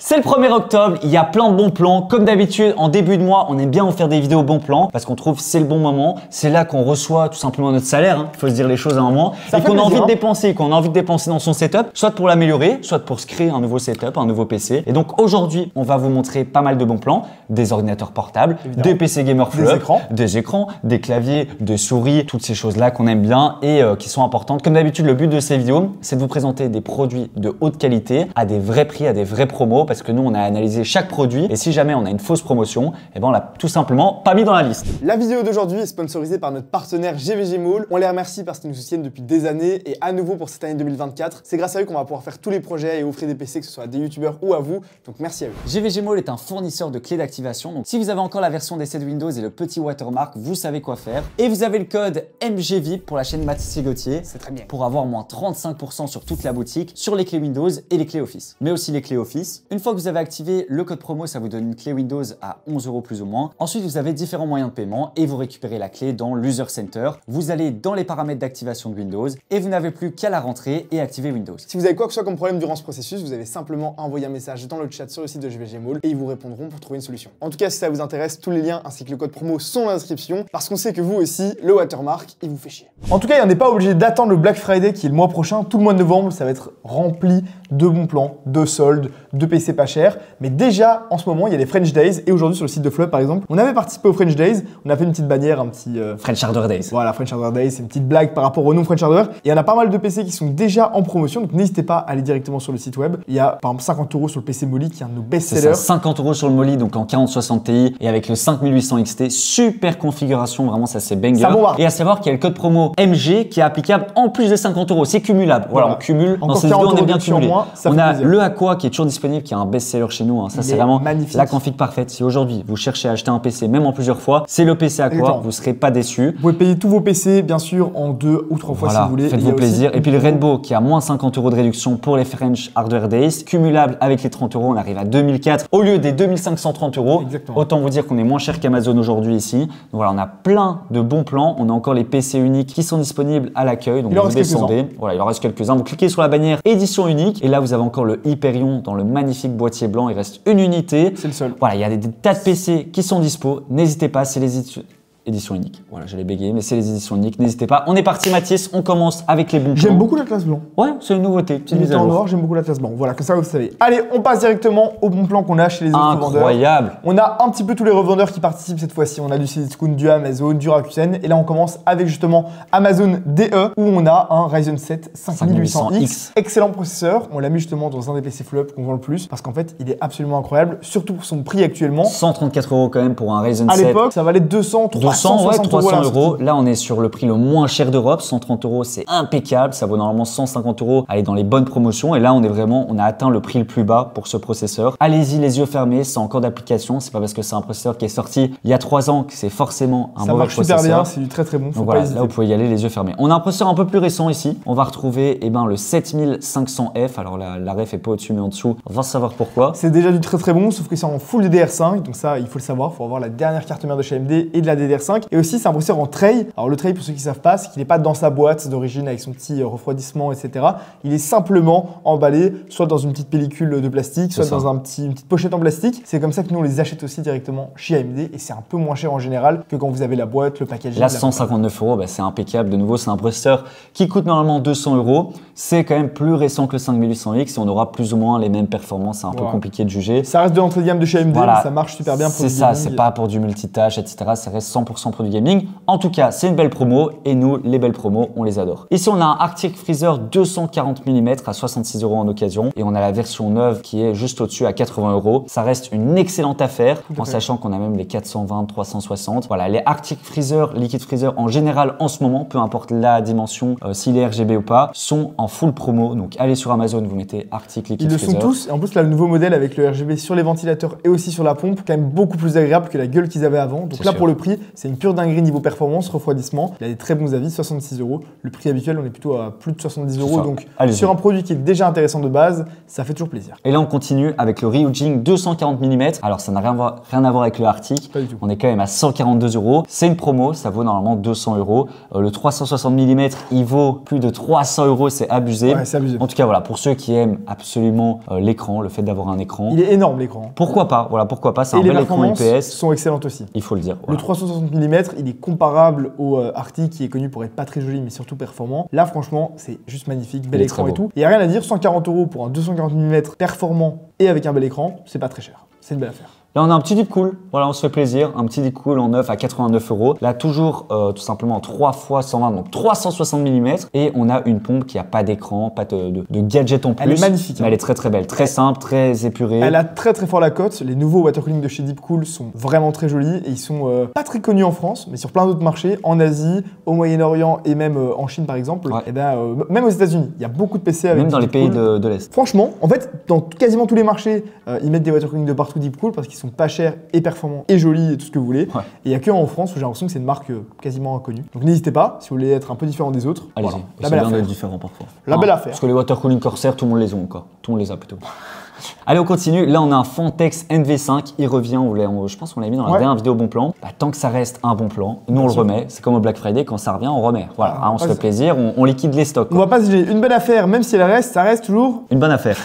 C'est le 1er octobre, il y a plein de bons plans. Comme d'habitude, en début de mois, on aime bien vous faire des vidéos bons plans parce qu'on trouve c'est le bon moment. C'est là qu'on reçoit tout simplement notre salaire, il faut se dire les choses à un moment. Et qu'on a envie de dépenser, dans son setup, soit pour l'améliorer, soit pour se créer un nouveau setup, un nouveau PC. Et donc aujourd'hui, on va vous montrer pas mal de bons plans, des ordinateurs portables, des PC Gamer Flop, des écrans, des claviers, des souris, toutes ces choses-là qu'on aime bien et qui sont importantes. Comme d'habitude, le but de ces vidéos, c'est de vous présenter des produits de haute qualité à des vrais prix, à des vrais promos, parce que nous, on a analysé chaque produit et si jamais on a une fausse promotion, eh ben on l'a tout simplement pas mis dans la liste. La vidéo d'aujourd'hui est sponsorisée par notre partenaire GVG Mall. On les remercie parce qu'ils nous soutiennent depuis des années et à nouveau pour cette année 2024. C'est grâce à eux qu'on va pouvoir faire tous les projets et offrir des PC, que ce soit à des youtubeurs ou à vous. Donc merci à eux. GVG Mall est un fournisseur de clés d'activation. Donc si vous avez encore la version d'essai de Windows et le petit watermark, vous savez quoi faire. Et vous avez le code MGVIP pour la chaîne Mathis Gauthier. C'est très bien. Pour avoir moins 35% sur toute la boutique, sur les clés Windows et les clés Office. Mais aussi les clés Office. Une fois que vous avez activé le code promo, ça vous donne une clé Windows à 11 € plus ou moins. Ensuite, vous avez différents moyens de paiement et vous récupérez la clé dans l'User Center. Vous allez dans les paramètres d'activation de Windows et vous n'avez plus qu'à la rentrer et activer Windows. Si vous avez quoi que ce soit comme problème durant ce processus, vous avez simplement envoyé un message dans le chat sur le site de GVG Mall et ils vous répondront pour trouver une solution. En tout cas, si ça vous intéresse, tous les liens ainsi que le code promo sont dans la description parce qu'on sait que vous aussi, le watermark, il vous fait chier. En tout cas, on n'est pas obligé d'attendre le Black Friday qui est le mois prochain. Tout le mois de novembre, ça va être rempli de bons plans, de soldes, de PC pas cher. Mais déjà, en ce moment, il y a les French Days. Et aujourd'hui, sur le site de Flop, par exemple, on avait participé aux French Days. On a fait une petite bannière, un petit... French Hardware Days. Voilà, French Hardware Days. C'est une petite blague par rapport au nom French Hardware. Et on a pas mal de PC qui sont déjà en promotion. Donc n'hésitez pas à aller directement sur le site web. Il y a par exemple 50 € sur le PC Molly qui est un de nos best-sellers. 50 € sur le Molly, donc en 4060 Ti et avec le 5800 XT. Super configuration, vraiment, ça c'est banger. Et à savoir qu'il y a le code promo MG qui est applicable en plus des 50 €. C'est cumulable. Voilà, on cumule. Dans ces vidéos, on est bien cumulé. On a le Aqua qui est toujours disponible, qui est un best-seller chez nous. Ça, c'est vraiment magnifique. La config parfaite. Si aujourd'hui vous cherchez à acheter un PC, même en plusieurs fois, c'est le PC Aqua. Vous ne serez pas déçus. Vous pouvez payer tous vos PC, bien sûr, en 2 ou 3 fois si vous voulez. Faites-vous plaisir. Et puis le Rainbow qui a moins 50 € de réduction pour les French Hardware Days. Cumulable avec les 30 €, on arrive à 2004 au lieu des 2530 €. Autant vous dire qu'on est moins cher qu'Amazon aujourd'hui ici. Donc voilà, on a plein de bons plans. On a encore les PC uniques qui sont disponibles à l'accueil. Donc vous descendez. Voilà, il en reste quelques-uns. Vous cliquez sur la bannière édition unique et là vous avez encore le Hyperion dans le magnifique boîtier blanc. Il reste une unité. C'est le seul. Voilà, il y a des tas de PC qui sont dispo. N'hésitez pas, c'est les éditions uniques. Voilà, j'allais bégayer, mais c'est les éditions uniques. N'hésitez pas. On est parti, Mathis. On commence avec les bons plans. J'aime beaucoup l'Atlas blanc. Ouais, c'est une nouveauté. Petite mise en noir, j'aime beaucoup l'Atlas blanc. Voilà, comme ça vous savez. Allez, on passe directement au bon plan qu'on a chez les autres revendeurs. Incroyable. On a un petit peu tous les revendeurs qui participent cette fois-ci. On a du Cdiscount, du Amazon, du Rakuten. Et là, on commence avec justement Amazon DE où on a un Ryzen 7 5800X. Excellent processeur. On l'a mis justement dans un des PC Flop qu'on vend le plus parce qu'en fait, il est absolument incroyable, surtout pour son prix actuellement. 134 € quand même pour un Ryzen 7. À l'époque, ça valait 200, 300 €. Là, on est sur le prix le moins cher d'Europe. 130 €, c'est impeccable. Ça vaut normalement 150 €. Aller dans les bonnes promotions. Et là, on a atteint le prix le plus bas pour ce processeur. Allez-y, les yeux fermés. C'est encore d'application. C'est pas parce que c'est un processeur qui est sorti il y a 3 ans que c'est forcément un mauvais processeur. Ça marche super bien. C'est du très très bon. Donc voilà, là, vous pouvez y aller les yeux fermés. On a un processeur un peu plus récent ici. On va retrouver le 7500F. Alors la ref est pas au-dessus, mais en dessous. On va savoir pourquoi. C'est déjà du très très bon, sauf que c'est en full DDR5. Donc ça, il faut le savoir. Il faut avoir la dernière carte mère de chez AMD et de la DDR5. Et aussi, c'est un processeur en tray. Alors le tray, pour ceux qui ne savent pas, c'est qu'il n'est pas dans sa boîte d'origine avec son petit refroidissement, etc. Il est simplement emballé, soit dans une petite pellicule de plastique, soit dans une petite pochette en plastique. C'est comme ça que nous, on les achète aussi directement chez AMD et c'est un peu moins cher en général que quand vous avez la boîte, le packaging. Là, 159 €, c'est impeccable. De nouveau, c'est un processeur qui coûte normalement 200 €. C'est quand même plus récent que le 5800X et on aura plus ou moins les mêmes performances. C'est un peu compliqué de juger. Ça reste de l'entrée de gamme de chez AMD, mais ça marche super bien pour du gaming. C'est ça, c'est pas pour du multitâche, etc. Ça reste 100% pour du gaming. En tout cas, c'est une belle promo et nous, les belles promos, on les adore. Ici, on a un Arctic Freezer 240 mm à 66 € en occasion et on a la version neuve qui est juste au-dessus à 80 €. Ça reste une excellente affaire en sachant qu'on a même les 420, 360. Voilà, les Arctic Freezer, Liquid Freezer en général en ce moment, peu importe la dimension, s'il est RGB ou pas, sont en full promo. Donc allez sur Amazon, vous mettez Arctic Liquid Freezer. Ils le sont tous. Et en plus, là, le nouveau modèle avec le RGB sur les ventilateurs et aussi sur la pompe, quand même beaucoup plus agréable que la gueule qu'ils avaient avant. Donc là, pour le prix, C'est une pure dinguerie niveau performance, refroidissement. Il a des très bons avis, 66 €. Le prix habituel, on est plutôt à plus de 70 €. Donc sur un produit qui est déjà intéressant de base, ça fait toujours plaisir. Et là, on continue avec le Ryujing 240 mm. Alors, ça n'a rien à voir avec le Arctic. Pas du tout. On est quand même à 142 €. C'est une promo, ça vaut normalement 200 €. Le 360 mm, il vaut plus de 300 €, c'est abusé. Ouais, c'est abusé. En tout cas, voilà, pour ceux qui aiment absolument l'écran, le fait d'avoir un écran. Il est énorme l'écran. Pourquoi pas? Voilà, pourquoi pas? C'est un Et les bel écran performances IPS. sont excellentes aussi. Il faut le dire. Le Voilà. 360 mm, il est comparable au Arctic qui est connu pour être pas très joli mais surtout performant. Là, franchement, c'est juste magnifique, bel Il est écran très et beau. tout. Il n'y a rien à dire, 140 € pour un 240 mm performant et avec un bel écran, c'est pas très cher. C'est une belle affaire. Là, on a un petit dip cool. Voilà, on se fait plaisir. Un petit dip cool en neuf à 89 €. Là, toujours tout simplement 3 x 120, donc 360 mm. Et on a une pompe qui n'a pas d'écran, pas de gadget en plus. Elle est magnifique. Mais elle est très très belle, très simple, très épurée. Elle a très très fort la cote. Les nouveaux water cooling de chez Deepcool sont vraiment très jolis et ils sont pas très connus en France, mais sur plein d'autres marchés, en Asie, au Moyen-Orient et même en Chine par exemple. Ouais. Et même aux États-Unis, il y a beaucoup de PC avec Même dans les pays Deepcool. de l'Est. Franchement, en fait, dans quasiment tous les marchés, ils mettent des water cooling de partout Deepcool parce qu'ils sont pas chers et performants et jolis et tout ce que vous voulez. Ouais. Et il y a que en France où j'ai l'impression que c'est une marque quasiment inconnue. Donc n'hésitez pas, si vous voulez être un peu différent des autres. Allez-y, Voilà. c'est La belle bien affaire. d'être différent parfois. La belle affaire. Parce que les water cooling Corsair, tout le monde les a encore. Tout le monde les a plutôt. Allez, on continue. Là, on a un Fantex NV5. Il revient. Je pense qu'on l'a mis dans la dernière vidéo bon plan. Bah, tant que ça reste un bon plan, nous, on le remet. C'est comme au Black Friday. Quand ça revient, on remet. Voilà, Ah, on se fait plaisir. On liquide les stocks. On va pas se gêner. Une belle affaire, même si elle reste, ça reste toujours. Une bonne affaire.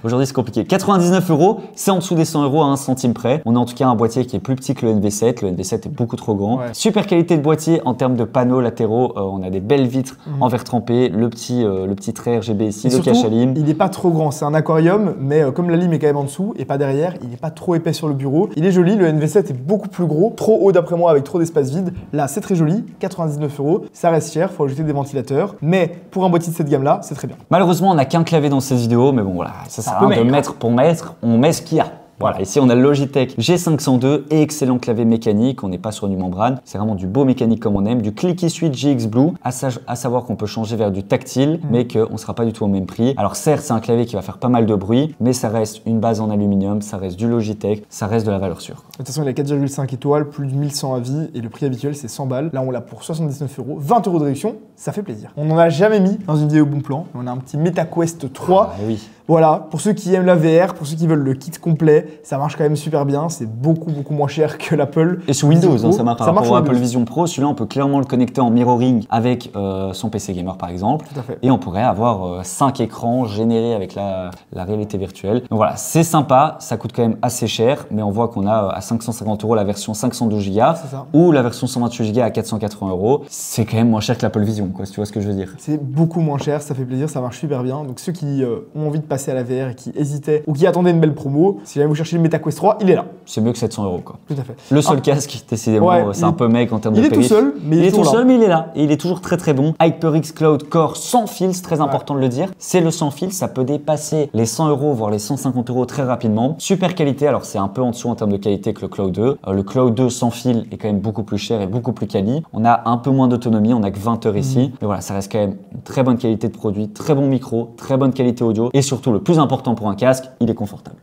Aujourd'hui, c'est compliqué. 99 €, c'est en dessous des 100 € à 1 centime près. On a en tout cas un boîtier qui est plus petit que le NV7. Le NV7 est beaucoup trop grand. Ouais. Super qualité de boîtier en termes de panneaux latéraux. On a des belles vitres en verre trempé. Le petit trait RGB ici, Et le surtout, cache à lime. il n'est pas trop grand, c'est un aquarium, mais comme la lime est quand même en dessous et pas derrière, il n'est pas trop épais sur le bureau. Il est joli, le NV7 est beaucoup plus gros, trop haut d'après moi avec trop d'espace vide. Là, c'est très joli, 99 €, ça reste cher, faut ajouter des ventilateurs, mais pour un boîtier de cette gamme-là, c'est très bien. Malheureusement, on n'a qu'un clavier dans cette vidéo, mais bon voilà, ça sert à rien de mettre pour mettre, on met ce qu'il y a. Voilà, ici on a le Logitech G502, excellent clavier mécanique, on n'est pas sur du membrane, c'est vraiment du beau mécanique comme on aime, du Clicky Switch GX Blue, à savoir qu'on peut changer vers du tactile, mais qu'on ne sera pas du tout au même prix. Alors certes, c'est un clavier qui va faire pas mal de bruit, mais ça reste une base en aluminium, ça reste du Logitech, ça reste de la valeur sûre. De toute façon, il a 4,5 étoiles, plus de 1100 avis, et le prix habituel c'est 100 balles. Là, on l'a pour 79 €, 20 € de réduction, ça fait plaisir. On n'en a jamais mis dans une vidéo bon plan, mais on a un petit MetaQuest 3. Ah, oui. Voilà, pour ceux qui aiment la VR, pour ceux qui veulent le kit complet, ça marche quand même super bien, c'est beaucoup moins cher que l'Apple. Et sous Windows, Vision Pro. ça marche par rapport au Apple Vision Pro. Celui-là, on peut clairement le connecter en mirroring avec son PC gamer par exemple. Tout à fait. Et on pourrait avoir 5 écrans générés avec la réalité virtuelle. Donc voilà, c'est sympa, ça coûte quand même assez cher, mais on voit qu'on a à 550 € la version 512 Go C'est ça. ou la version 128 Go à 480 €. C'est quand même moins cher que l'Apple Vision, quoi, si tu vois ce que je veux dire. C'est beaucoup moins cher, ça fait plaisir, ça marche super bien. Donc ceux qui ont envie de passer à la VR et qui hésitaient ou qui attendaient une belle promo, si jamais vous cherchez le MetaQuest 3, il est là. C'est mieux que 700 €, quoi. Tout à fait. Le seul casque, décidément, Ouais, c'est un peu mec en termes il de est tout périph'. seul, mais il est tout toujours là. seul, mais il est là. Et il est toujours très très bon. HyperX Cloud Core sans fil, c'est très important de le dire. C'est le sans fil, ça peut dépasser les 100 €, voire les 150 € très rapidement. Super qualité, alors c'est un peu en dessous en termes de qualité que le Cloud 2. Le Cloud 2 sans fil est quand même beaucoup plus cher et beaucoup plus quali. On a un peu moins d'autonomie, on a que 20 heures ici. Mais voilà, ça reste quand même une très bonne qualité de produit, très bon micro, très bonne qualité audio. Et surtout, le plus important pour un casque, il est confortable.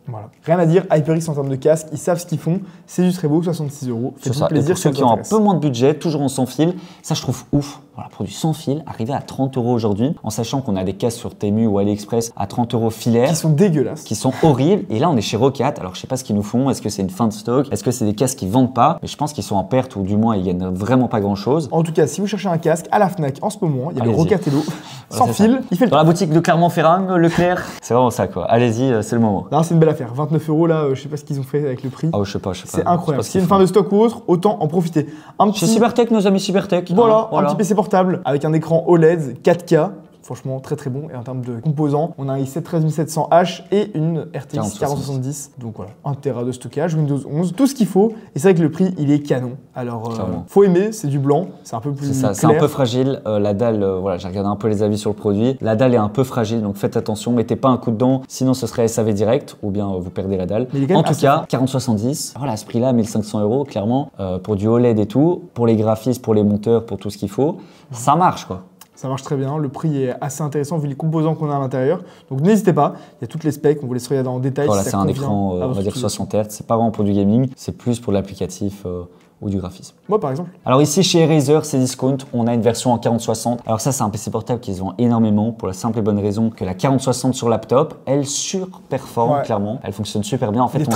Voilà. Rien à dire, HyperX en termes de casque, ils savent ce qu'ils font. C'est du très beau, 66 €. C'est Faites-vous ça. Et plaisir pour ceux si qui ça ont vous un intéresse. peu moins de budget, toujours en sans fil, ça je trouve ouf. Voilà, produit sans fil, arrivé à 30 € aujourd'hui, en sachant qu'on a des casques sur Temu ou AliExpress à 30 € filaires. Qui sont dégueulasses. Qui sont horribles. Et là, on est chez Roccat. Alors, je sais pas ce qu'ils nous font. Est-ce que c'est une fin de stock? Est-ce que c'est des casques qui vendent pas? Mais je pense qu'ils sont en perte ou du moins, ils gagnent vraiment pas grand chose. En tout cas, si vous cherchez un casque à la Fnac en ce moment, il y a le Allez-y. Rocatello sans c'est fil, ça. il fait le Dans la boutique de Clermont-Ferrand, Leclerc. C'est vraiment ça, quoi. Allez-y, c'est le moment. Non, c'est une belle affaire. 29 € là, je sais pas ce qu'ils ont fait avec le prix. Ah, je sais pas, je sais pas. C'est incroyable. Je sais S'il y a une pas fin ce de stock ou autre, autant en profiter. Un qu'ils font. petit, Chez Cybertech, nos amis Cybertech. voilà, hein, un petit PC portable avec un écran OLED 4K. Franchement, très très bon. Et en termes de composants, on a un i7 13700H et une RTX 4070. Donc voilà, 1 Tera de stockage, Windows 11, tout ce qu'il faut. Et c'est vrai que le prix, il est canon. Alors, faut aimer, c'est du blanc, c'est un peu plus C'est ça, clair. c'est un peu fragile. La dalle, voilà, j'ai regardé un peu les avis sur le produit. La dalle est un peu fragile, donc faites attention. Mettez pas un coup dedans, sinon ce serait SAV direct ou bien vous perdez la dalle. Mais il est quand même En tout assez cas, fort. 4070, voilà, à ce prix-là, 1500 €, clairement, pour du OLED et tout, pour les graphismes, pour les monteurs, pour tout ce qu'il faut, ça marche quoi. Ça marche très bien, le prix est assez intéressant vu les composants qu'on a à l'intérieur. Donc n'hésitez pas, il y a toutes les specs, on vous laisse regarder en détail. Voilà, si c'est un écran, on va dire 60 Hz, c'est pas vraiment pour du gaming, c'est plus pour l'applicatif ou du graphisme. Moi par exemple. Alors ici chez Razer, c'est discount, on a une version en 4060. Alors ça c'est un PC portable qui se vend énormément pour la simple et bonne raison que la 4060 sur laptop, elle surperforme clairement, elle fonctionne super bien. En fait,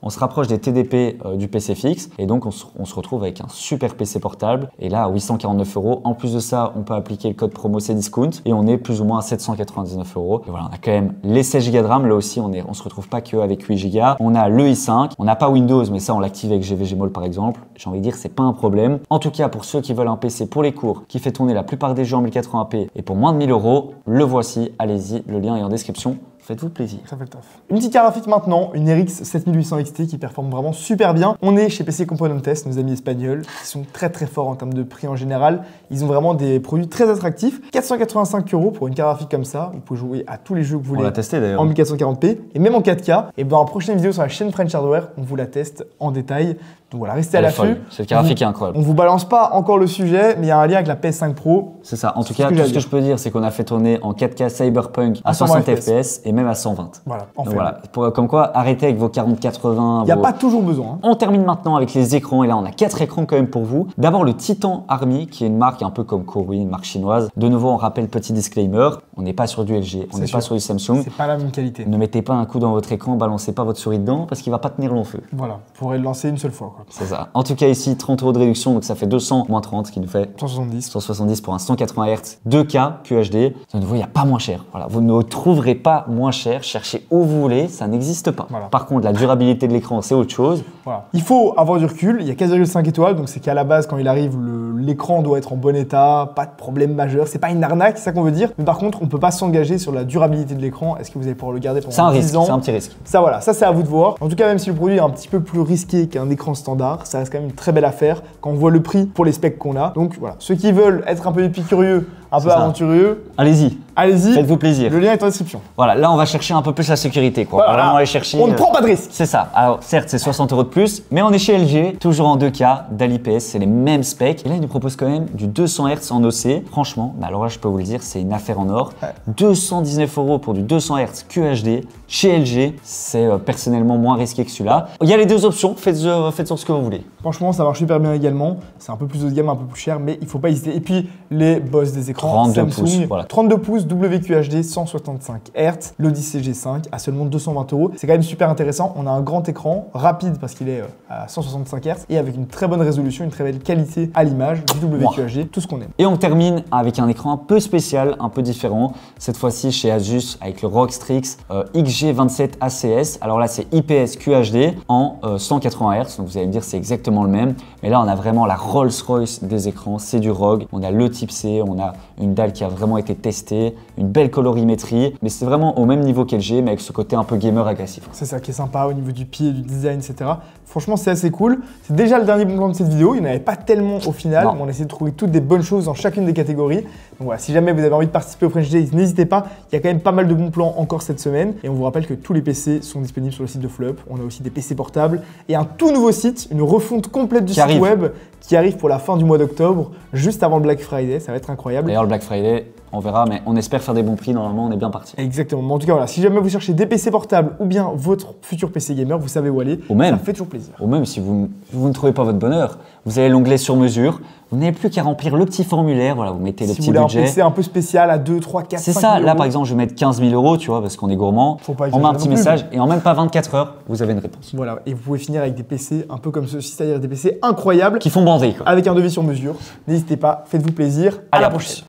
on se rapproche des TDP du PC fixe et donc on se retrouve avec un super PC portable et là à 849 €. En plus de ça, on peut appliquer le code promo Cdiscount et on est plus ou moins à 799 €. Et voilà, on a quand même les 16 Go de RAM, là aussi on se retrouve pas que avec 8 Go. On a le i5, on n'a pas Windows mais ça on l'active avec GVGMall par exemple. J'ai envie de dire c'est pas un problème. En tout cas pour ceux qui veulent un PC pour les cours, qui fait tourner la plupart des jeux en 1080p et pour moins de 1000 €, le voici, allez-y, le lien est en description. Faites-vous plaisir. Ça fait le taf. Une petite carte graphique maintenant, une RX 7800 XT qui performe vraiment super bien. On est chez PC Component Test, nos amis espagnols, qui sont très très forts en termes de prix en général. Ils ont vraiment des produits très attractifs. 485 € pour une carte graphique comme ça. Vous pouvez jouer à tous les jeux que vous voulez. On l'a testé d'ailleurs. En 1440p et même en 4K. Et dans la prochaine vidéo sur la chaîne French Hardware, on vous la teste en détail. Donc voilà, restez à l'affût. Cette carte graphique est incroyable. On vous balance pas encore le sujet, mais il y a un lien avec la PS5 Pro. C'est ça. En tout cas, tout ce que je peux dire, c'est qu'on a fait tourner en 4K Cyberpunk à 60 FPS et même à 120. Voilà, comme quoi, arrêtez avec vos 40-80. Il n'y a pas toujours besoin. Hein. On termine maintenant avec les écrans et là, on a 4 écrans quand même pour vous. D'abord, le Titan Army, qui est une marque un peu comme Corwin, une marque chinoise. De nouveau, on rappelle petit disclaimer, on n'est pas sur du LG, on n'est pas sur du Samsung. C'est pas la même qualité. Ne mettez pas un coup dans votre écran, balancez pas votre souris dedans parce qu'il va pas tenir long feu. Voilà, vous pourrez le lancer une seule fois. C'est ça. En tout cas, ici, 30 € de réduction, donc ça fait 200 moins 30, ce qui nous fait 170. 170 pour un 180 Hz 2K QHD. De nouveau, il n'y a pas moins cher. Voilà, vous ne trouverez pas moins cher. Cherchez où vous voulez, ça n'existe pas. Voilà. Par contre, la durabilité de l'écran, c'est autre chose. Voilà. Il faut avoir du recul. Il y a 4,5 étoiles, donc c'est qu'à la base, quand il arrive, l'écran doit être en bon état, pas de problème majeur. C'est pas une arnaque, c'est ça qu'on veut dire. Mais par contre, on peut pas s'engager sur la durabilité de l'écran. Est-ce que vous allez pouvoir le garder pendant 10 ans? C'est un petit risque. Ça, voilà, ça c'est à vous de voir. En tout cas, même si le produit est un petit peu plus risqué qu'un écran standard, ça reste quand même une très belle affaire quand on voit le prix pour les specs qu'on a. Donc voilà, ceux qui veulent être un peu épicurieux, un peu aventureux, allez-y. Allez-y, faites-vous plaisir. Le lien est en description. Voilà, là on va chercher un peu plus la sécurité, quoi. Voilà, on va aller chercher. On ne prend pas de risque. C'est ça. Alors certes, c'est 60 € de plus, mais on est chez LG, toujours en 2K, d'IPS, c'est les mêmes specs. Et là, ils nous proposent quand même du 200 Hz en OC. Franchement, bah alors là, je peux vous le dire, c'est une affaire en or. Ouais. 219 € pour du 200 Hz QHD chez LG, c'est personnellement moins risqué que celui-là. Il y a les deux options, faites-en ce que vous voulez. Franchement, ça marche super bien également. C'est un peu plus haut de gamme, un peu plus cher, mais il faut pas hésiter. Et puis les boss des écrans, 32 Samsung, pouces, voilà. 32 pouces WQHD 165 Hz, l'Odyssey G5 à seulement 220 €. C'est quand même super intéressant. On a un grand écran, rapide parce qu'il est à 165 Hz et avec une très bonne résolution, une très belle qualité à l'image, du WQHD, tout ce qu'on aime. Et on termine avec un écran un peu spécial, un peu différent. Cette fois-ci chez Asus avec le ROG Strix XG27 ACS. Alors là, c'est IPS QHD en 180 Hz. Donc vous allez me dire, c'est exactement le même. Mais là, on a vraiment la Rolls-Royce des écrans. C'est du ROG. On a le type C, on a une dalle qui a vraiment été testée, une belle colorimétrie. Mais c'est vraiment au même niveau qu'LG, mais avec ce côté un peu gamer agressif. C'est ça qui est sympa au niveau du pied, du design, etc. Franchement, c'est assez cool. C'est déjà le dernier bon plan de cette vidéo. Il n'y en avait pas tellement au final, mais on a essayé de trouver toutes des bonnes choses dans chacune des catégories. Donc voilà, si jamais vous avez envie de participer au French Days, n'hésitez pas. Il y a quand même pas mal de bons plans encore cette semaine. Et on vous rappelle que tous les PC sont disponibles sur le site de Flop. On a aussi des PC portables et un tout nouveau site, une refonte complète du site web qui arrive pour la fin du mois d'octobre, juste avant le Black Friday. Ça va être incroyable. D'ailleurs, le Black Friday, on verra, mais on espère faire des bons prix. Normalement, on est bien parti. Exactement. Mais en tout cas, voilà, si jamais vous cherchez des PC portables ou bien votre futur PC gamer, vous savez où aller. Ou même, ça fait toujours plaisir. Ou même si vous ne trouvez pas votre bonheur, vous avez l'onglet sur mesure. Vous n'avez plus qu'à remplir le petit formulaire. Voilà, vous mettez le petit budget. Si vous voulez un PC un peu spécial à 2, 3, 4, 5 C'est ça. Là, par exemple, je vais mettre 15 000 €, tu vois, parce qu'on est gourmand. On met un petit message et en même pas 24 heures, vous avez une réponse. Voilà. Et vous pouvez finir avec des PC un peu comme ceux-ci, c'est-à-dire des PC incroyables. Qui font bander, quoi. Avec un devis sur mesure. N'hésitez pas, faites-vous plaisir. À la prochaine.